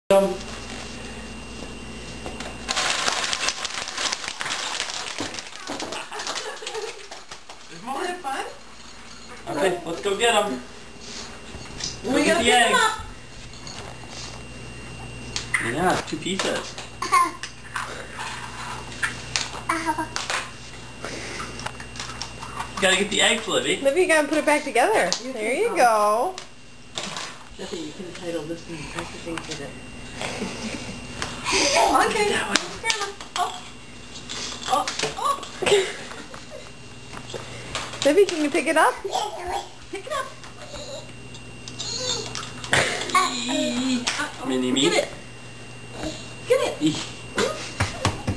There's more. Is it fun? Okay, let's go get them. We gotta pick them up. Yeah, it's 2 pizzas. You gotta get the eggs, Libby. Maybe you gotta put it back together. There you go. Nothing, you can title this one practicing for the... Okay. That one. Maybe can you pick it up? Pick it up. Mini me. Get it. Get it.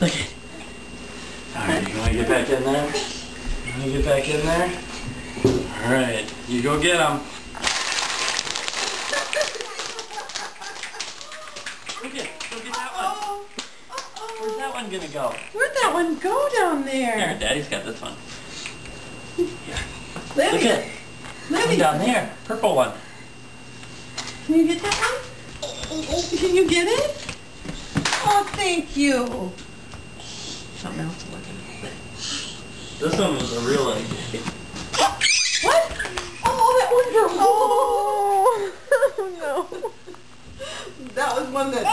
Look it. Alright, you wanna get back in there? You wanna get back in there? Alright, you go get them. Look it. Go get that one. Where's that one gonna go? Where'd that one go down there? Here, Daddy's got this one. Here. Libby. Look at it. Libby. Down there. Purple one. Can you get that one? Can you get it? Oh, thank you. Something else to look at. This one was a real egg. What? Oh, that one broke. Oh no. That was one that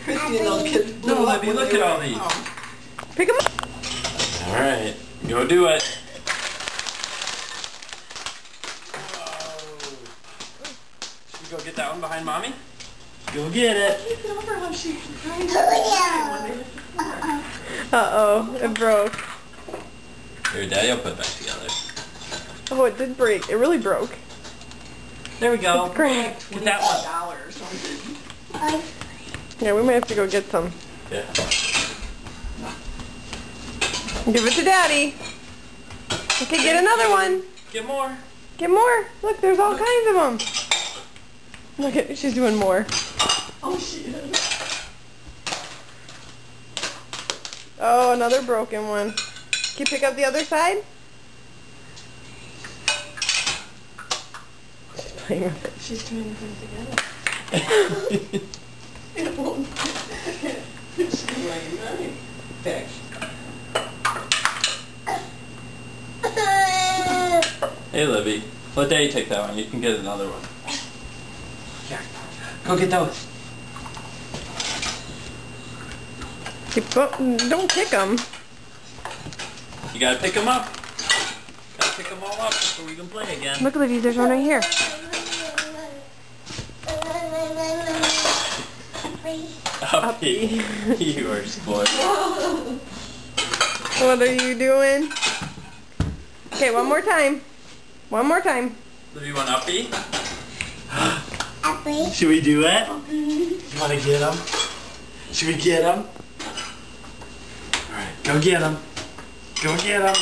Christy and those kids blew No, up. Libby, look at all these. Pick them up. Alright, go do it. Should we go get that one behind Mommy? Go get it. Look over how she cried. Uh-oh, it broke. Here, Daddy, I'll put it back together. Oh, it did break. It really broke. There we go. Great. Get that one. $25 or something. Yeah, we might have to go get some. Yeah. Give it to Daddy. Okay, get another one. Get more. Get more. Look, there's all kinds of them. Look at, she's doing more. Oh, she is. Oh, another broken one. Can you pick up the other side? She's playing with it. She's trying to put it together. It won't. It's like nine. Fix. Hey, Libby. Let Daddy take that one. You can get another one. Here. Go get those. Don't kick them. You gotta pick them up. Gotta pick them all up before we can play again. Look, Libby, there's one right here. Uppy. You are spoiled. What are you doing? Okay, one more time. One more time. Libby, want Uppy? Should we do it? You wanna get him? Should we get him? Alright, go get him. Go get him.